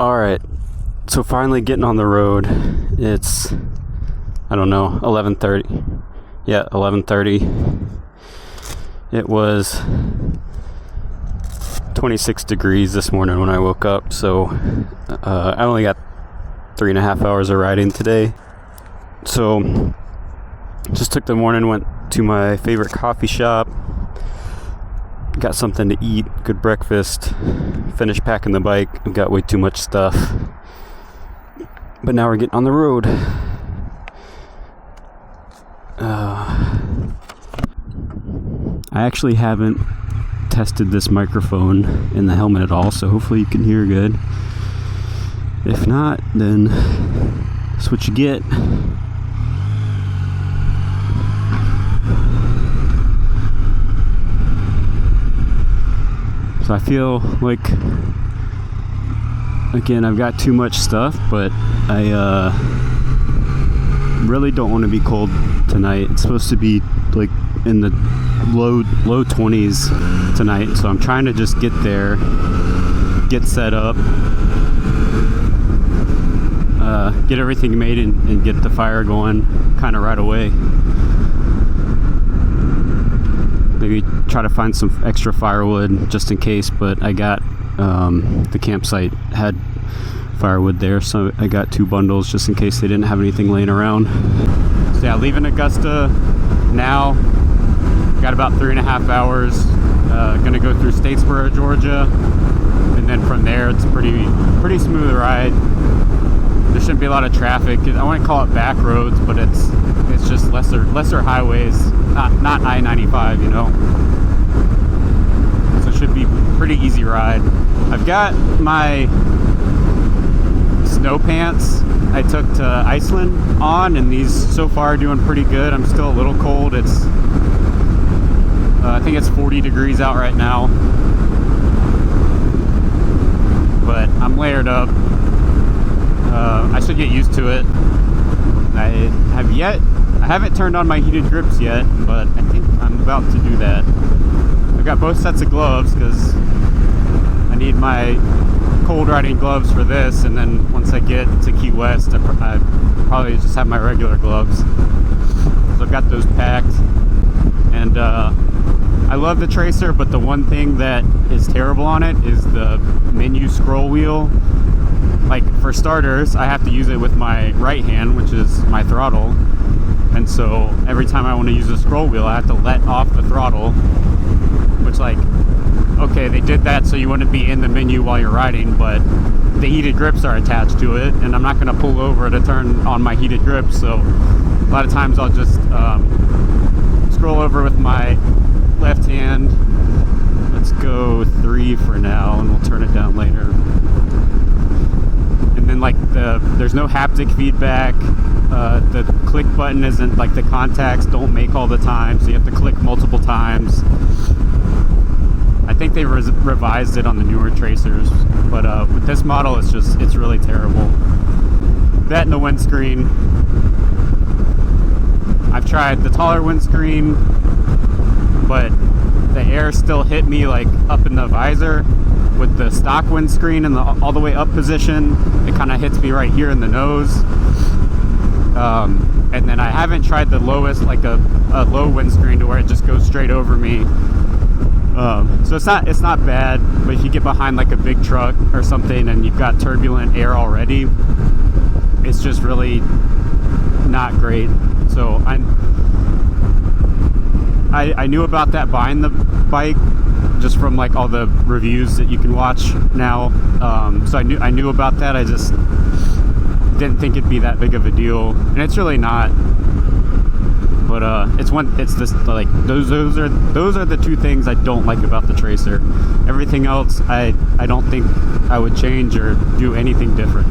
Alright, so finally getting on the road. It's, I don't know, 11:30. Yeah, 11:30. It was 26 degrees this morning when I woke up, so I only got 3.5 hours of riding today. So just took the morning, went to my favorite coffee shop, got something to eat, good breakfast, finished packing the bike. I've got way too much stuff, but now we're getting on the road. I actually haven't tested this microphone in the helmet at all, so hopefully you can hear good. If not, then that's what you get. So I feel like, again, I've got too much stuff, but I really don't want to be cold tonight. It's supposed to be like in the low 20s tonight, so I'm trying to just get there, get set up, get everything made and get the fire going kind of right away. Maybe try to find some extra firewood just in case, but I got the campsite had firewood there, so I got 2 bundles just in case they didn't have anything laying around. So yeah, leaving Augusta now. Got about 3.5 hours. Gonna go through Statesboro, Georgia, and then from there it's pretty smooth ride. There shouldn't be a lot of traffic. I wouldn't call it back roads, but it's just lesser highways, not I-95, you know. So it should be pretty easy ride. I've got my snow pants I took to Iceland on, and these so far are doing pretty good. I'm still a little cold. It's I think it's 40 degrees out right now, but I'm layered up. I should get used to it. I haven't turned on my heated grips yet, but I think I'm about to do that. I've got both sets of gloves because I need my cold riding gloves for this, and then once I get to Key West, I probably just have my regular gloves. So I've got those packed, and I love the Tracer, but the one thing that is terrible on it is the menu scroll wheel. Like, for starters, I have to use it with my right hand, which is my throttle, and so every time I want to use the scroll wheel, I have to let off the throttle, which, like, okay, they did that so you wouldn't be in the menu while you're riding, but the heated grips are attached to it, and I'm not going to pull over to turn on my heated grips, so a lot of times I'll just scroll over with my left hand. Let's go 3 for now, and we'll turn it down later. And then, like, there's no haptic feedback. The click button isn't, like, the contacts don't make all the time, so you have to click multiple times. I think they revised it on the newer Tracers, but with this model, it's really terrible. That and the windscreen. I've tried the taller windscreen, but the air still hit me, like, up in the visor. With the stock windscreen in the all the way up position, it kind of hits me right here in the nose. And then I haven't tried the lowest, like a low windscreen, to where it just goes straight over me. So it's not bad, but if you get behind like a big truck or something and you've got turbulent air already, it's just really not great. So I knew about that buying the bike just from, like, all the reviews that you can watch now. So I knew about that. I just didn't think it'd be that big of a deal, and it's really not. But it's this, like, those are the 2 things I don't like about the Tracer. Everything else I don't think I would change or do anything different.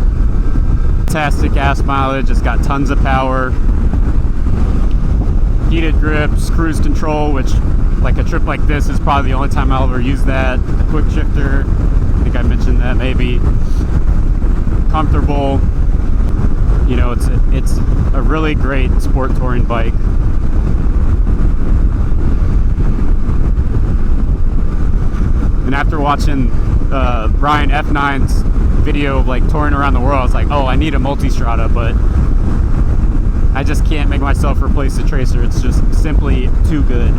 Fantastic gas mileage. It's got tons of power, heated grips, cruise control, which, like, a trip like this is probably the only time I'll ever use that. The quick shifter, I think I mentioned that maybe. Comfortable. You know, it's a really great sport touring bike. And after watching Ryan F9's video of like touring around the world, I was like, oh, I need a multi-strada, but I just can't make myself replace the Tracer. It's just simply too good.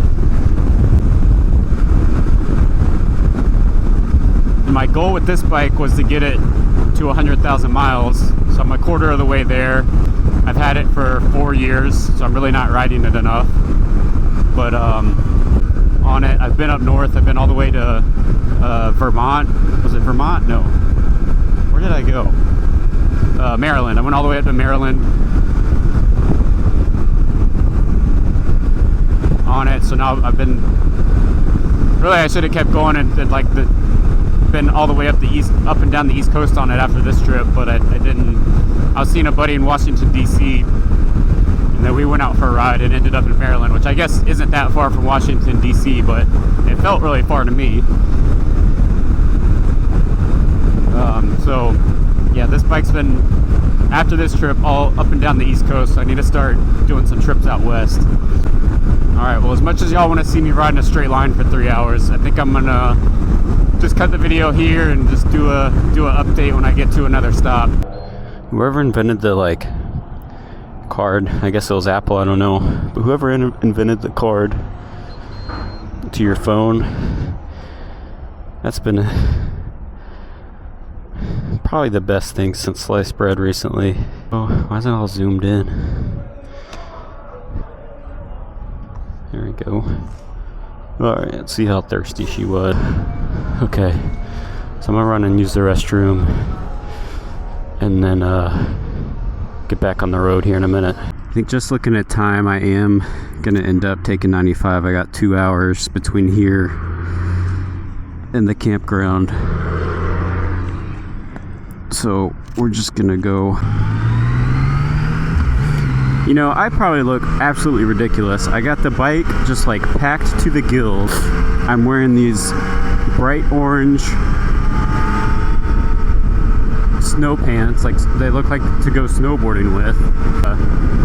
And my goal with this bike was to get it to 100,000 miles, so I'm a quarter of the way there. I've had it for 4 years, so I'm really not riding it enough. But on it, I've been up north. I've been all the way to Vermont. Was it Vermont? No. Where did I go? Maryland. I went all the way up to Maryland on it. So now I've been, really I should have kept going and did like been all the way up and down the East Coast on it after this trip, but I didn't. I was seeing a buddy in Washington DC, and then we went out for a ride and ended up in Maryland, which I guess isn't that far from Washington DC, but it felt really far to me. So yeah, this bike's been, after this trip, all up and down the East Coast. So I need to start doing some trips out west. Alright, well, as much as y'all want to see me riding a straight line for 3 hours, I think I'm gonna just cut the video here and just do a update when I get to another stop. Whoever invented the like card, I guess it was Apple, I don't know, but whoever invented the card to your phone, that's been probably the best thing since sliced bread recently. Oh, why is it all zoomed in? There we go. Alright, let's see how thirsty she was. Okay, so I'm gonna run and use the restroom and then get back on the road here in a minute. I think just looking at time, I am gonna end up taking 95. I got 2 hours between here and the campground. So we're just gonna go. You know, I probably look absolutely ridiculous. I got the bike just like packed to the gills. I'm wearing these bright orange snow pants, like they look like to go snowboarding with.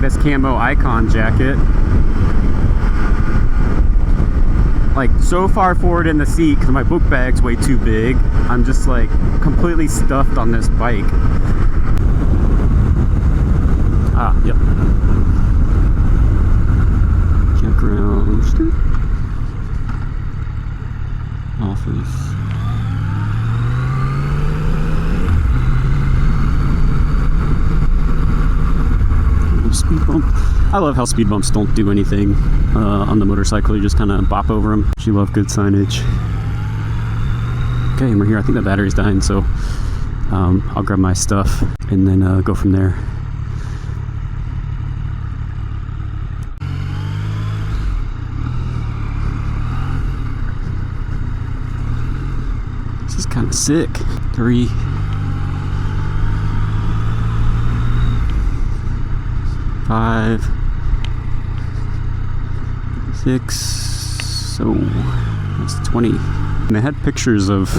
This camo icon jacket. Like so far forward in the seat because my book bag's way too big. I'm just like completely stuffed on this bike. Yep. Campground. Office. Speed bump. I love how speed bumps don't do anything on the motorcycle. You just kind of bop over them. She love good signage. Okay, and we're here. I think the battery's dying, so I'll grab my stuff and then go from there. This is kind of sick. 3, 5, 6, so that's 20. And they had pictures of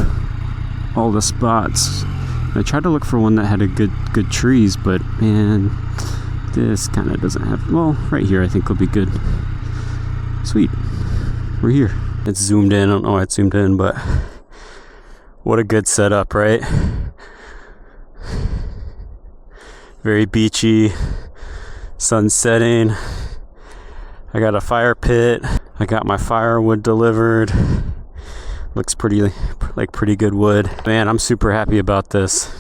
all the spots. I tried to look for one that had a good trees, but man, this kind of doesn't have. Well, right here I think will be good. Sweet, we're here. It's zoomed in. I don't know why it's zoomed in, but what a good setup, right? Very beachy. Sun setting. I got a fire pit. I got my firewood delivered. Looks pretty good wood. Man, I'm super happy about this.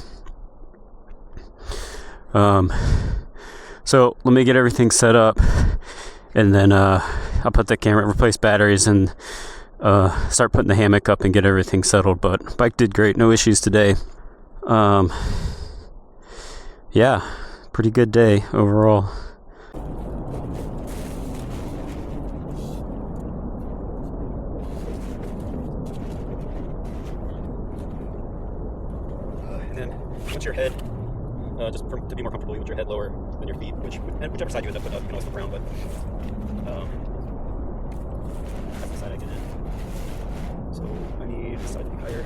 So let me get everything set up, and then I'll put the camera, replace batteries, and start putting the hammock up and get everything settled. But bike did great, no issues today. Yeah, pretty good day overall. And then once your head, just to be more comfortable, you want your head lower than your feet, whichever side you end up putting up, you can always flip around, but that's the side I get in. So I need the side to be higher.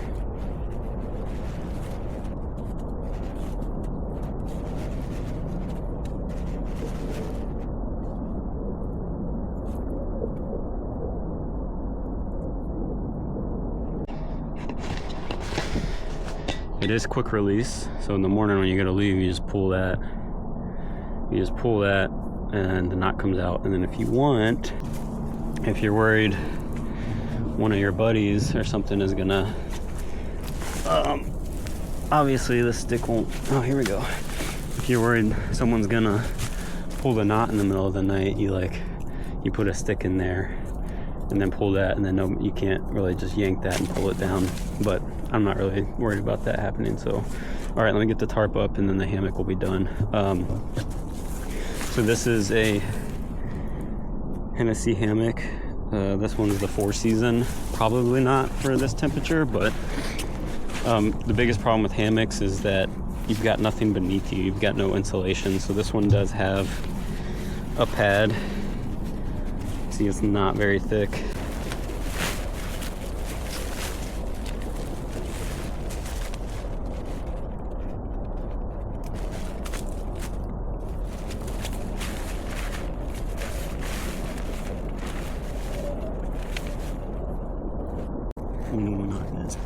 It is quick release, so in the morning when you gotta leave, you just pull that. You just pull that, and the knot comes out. And then if you want, if you're worried one of your buddies or something is gonna, obviously the stick won't. Oh, here we go. If you're worried someone's gonna pull the knot in the middle of the night, you put a stick in there and then pull that, and then you can't really just yank that and pull it down. But I'm not really worried about that happening. So, all right, let me get the tarp up, and then the hammock will be done. So this is a Hennessy hammock. This one is the 4-season. Probably not for this temperature, but the biggest problem with hammocks is that you've got nothing beneath you. You've got no insulation. So this one does have a pad. See, it's not very thick. I don't know what knot it is.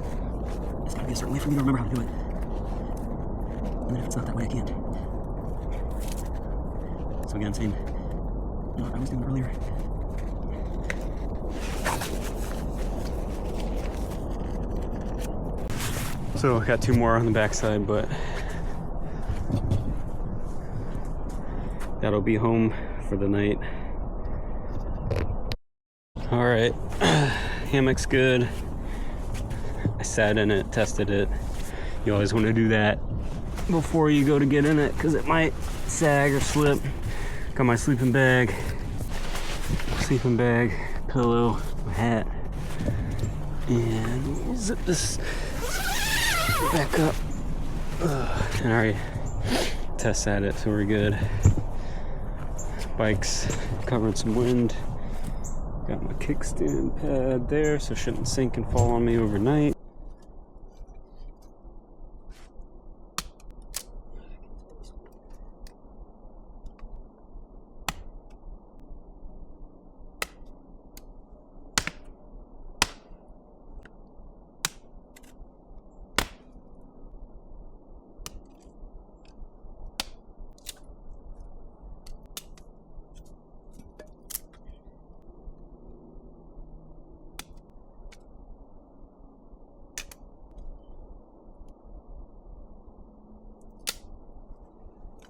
It's gotta be a certain way for me to remember how to do it. And then if it's not that way, I can't. So again, same. No, I was doing it earlier. So I got 2 more on the backside, but that'll be home for the night. All right, hammock's good. I sat in it, tested it. You always want to do that before you go to get in it, because it might sag or slip. Got my sleeping bag, pillow, my hat, and we'll zip this back up. And I already test at it, so we're good. Bike's covered some wind. Got my kickstand pad there, so it shouldn't sink and fall on me overnight.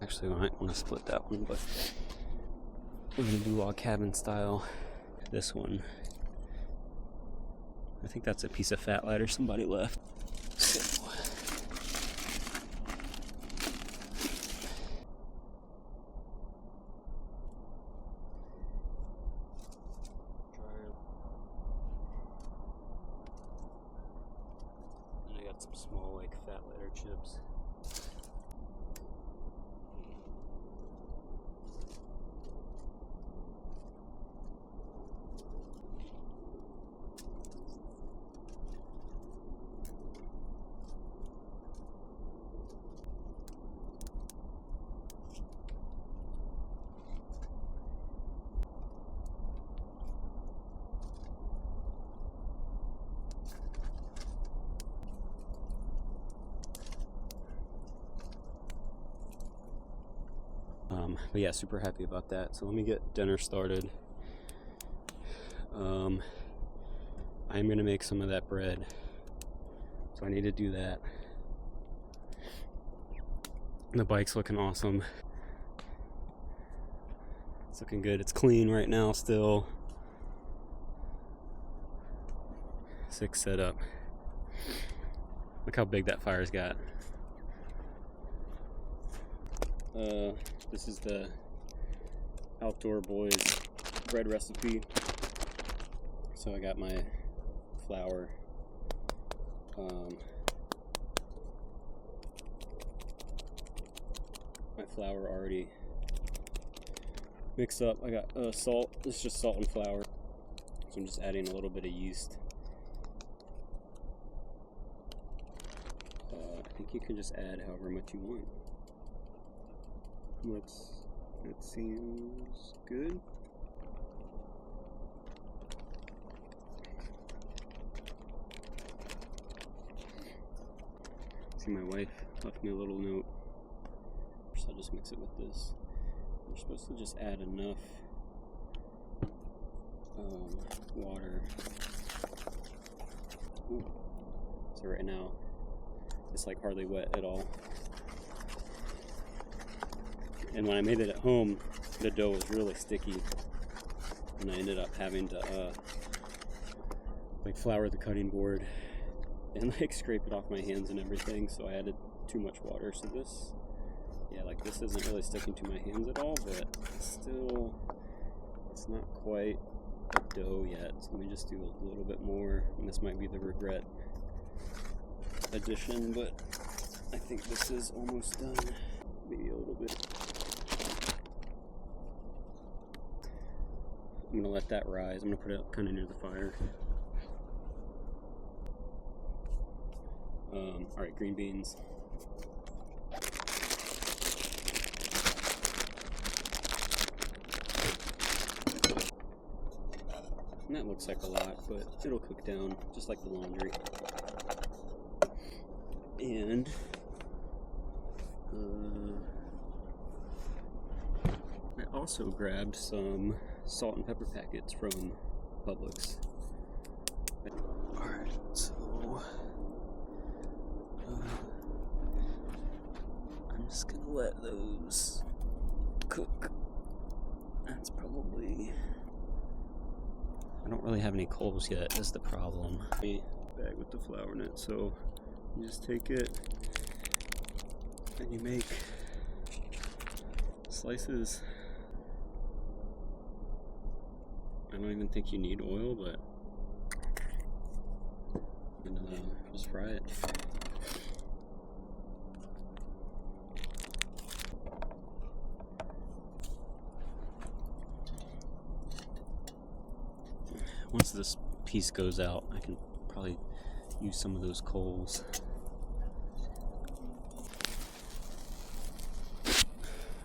Actually, I might want to split that one, but we're gonna do log cabin style. This one, I think that's a piece of fat lighter somebody left. So. And I got some small, like, fat lighter chips. But yeah, super happy about that. So let me get dinner started. I'm gonna make some of that bread, so I need to do that. The bike's looking awesome. It's looking good. It's clean right now still. 6 setup. Look how big that fire's got. This is the Outdoor Boys bread recipe. So I got my flour, already mixed up. I got salt. This is just salt and flour. So I'm just adding a little bit of yeast. I think you can just add however much you want. That seems good. think my wife left me a little note. So I'll just mix it with this. You're supposed to just add enough water. Ooh. So right now, it's like hardly wet at all. And when I made it at home, the dough was really sticky, and I ended up having to like flour the cutting board and like scrape it off my hands and everything. So I added too much water. So this, yeah, like this isn't really sticking to my hands at all, but still, it's not quite a dough yet. So let me just do a little bit more, and this might be the regret addition, but I think this is almost done. Maybe a little bit. I'm gonna let that rise. I'm gonna put it kind of near the fire. All right, green beans. And that looks like a lot, but it'll cook down just like the laundry. And I also grabbed some salt and pepper packets from Publix. Alright, so I'm just gonna let those cook. That's probably... I don't really have any coals yet, that's the problem. Bag with the flour in it, so you just take it and you make slices. I don't even think you need oil, but you can just fry it. Once this piece goes out, I can probably use some of those coals.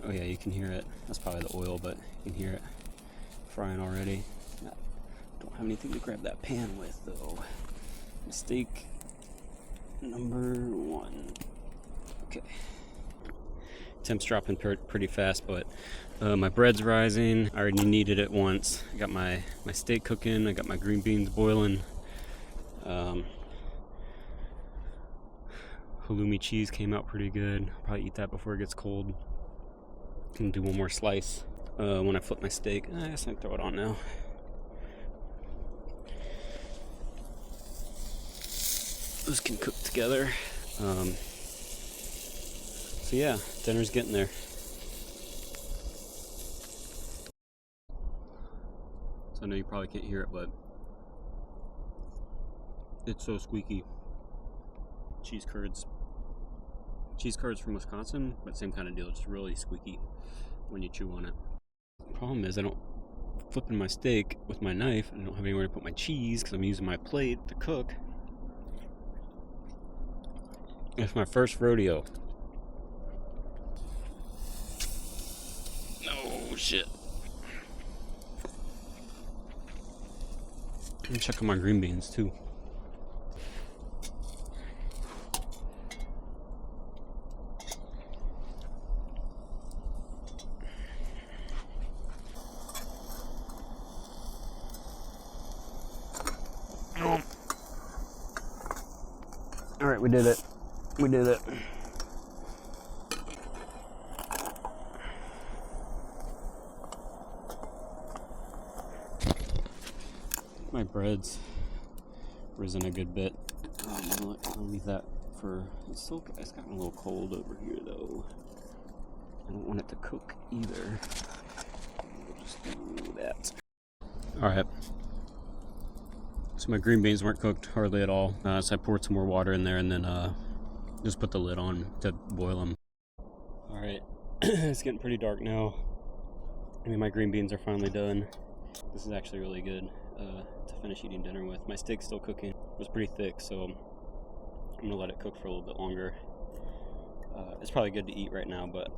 Oh yeah, you can hear it. That's probably the oil, but you can hear it frying already. Don't have anything to grab that pan with though. Mistake number one. Okay. Temps dropping pretty fast, but my bread's rising. I already kneaded it once. I got my steak cooking. I got my green beans boiling. Halloumi cheese came out pretty good. I'll probably eat that before it gets cold. Can do one more slice when I flip my steak. I guess I can throw it on now. Those can cook together. So yeah, dinner's getting there. So I know you probably can't hear it, but it's so squeaky. Cheese curds from Wisconsin, but same kind of deal, just really squeaky when you chew on it. The problem is I don't flipping my steak with my knife, and I don't have anywhere to put my cheese because I'm using my plate to cook. It's my first rodeo. Oh shit. I'm checking my green beans too. All right, we did it. We did it. My bread's risen a good bit. I'll leave that for. It's gotten a little cold over here though. I don't want it to cook either. We'll just do that. All right. So my green beans weren't cooked hardly at all. So I poured some more water in there and then just put the lid on to boil them. All right, it's getting pretty dark now. I mean, my green beans are finally done. This is actually really good to finish eating dinner with. My steak's still cooking. It was pretty thick, so I'm gonna let it cook for a little bit longer. It's probably good to eat right now, but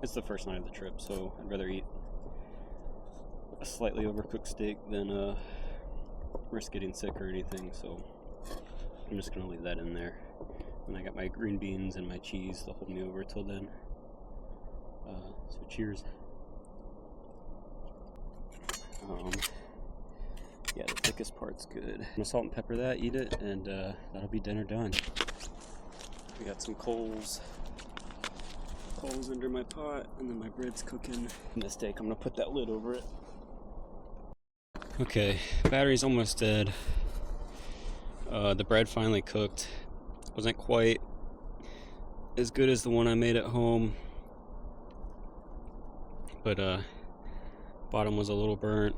it's the first night of the trip, so I'd rather eat a slightly overcooked steak than risk getting sick or anything, so I'm just gonna leave that in there. And I got my green beans and my cheese to hold me over till then. So cheers. Yeah, the thickest part's good. I'm gonna salt and pepper that, eat it, and that'll be dinner done. We got some coals under my pot, and then my bread's cooking. And the steak, I'm gonna put that lid over it. Okay, battery's almost dead. The bread finally cooked. Wasn't quite as good as the one I made at home, but bottom was a little burnt.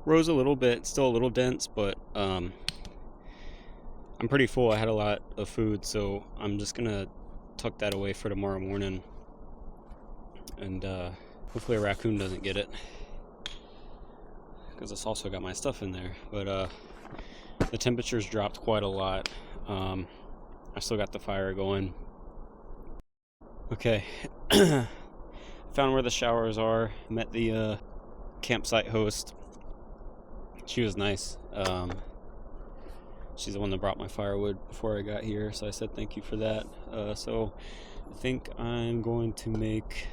Rose a little bit, still a little dense, but I'm pretty full. I had a lot of food, so I'm just gonna tuck that away for tomorrow morning, and hopefully a raccoon doesn't get it, because it's also got my stuff in there. But the temperatures dropped quite a lot. I still got the fire going. Okay. Found where the showers are. Met the campsite host. She was nice. She's the one that brought my firewood before I got here, so I said thank you for that. So I think I'm going to make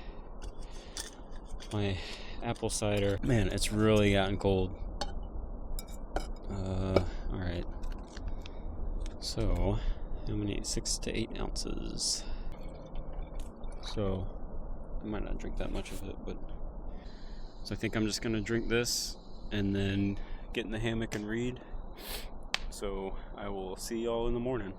my apple cider. Man, it's really gotten cold. Alright. So, how many? 6 to 8 ounces. So, I might not drink that much of it, but... So I think I'm just gonna drink this, and then get in the hammock and read. So, I will see y'all in the morning.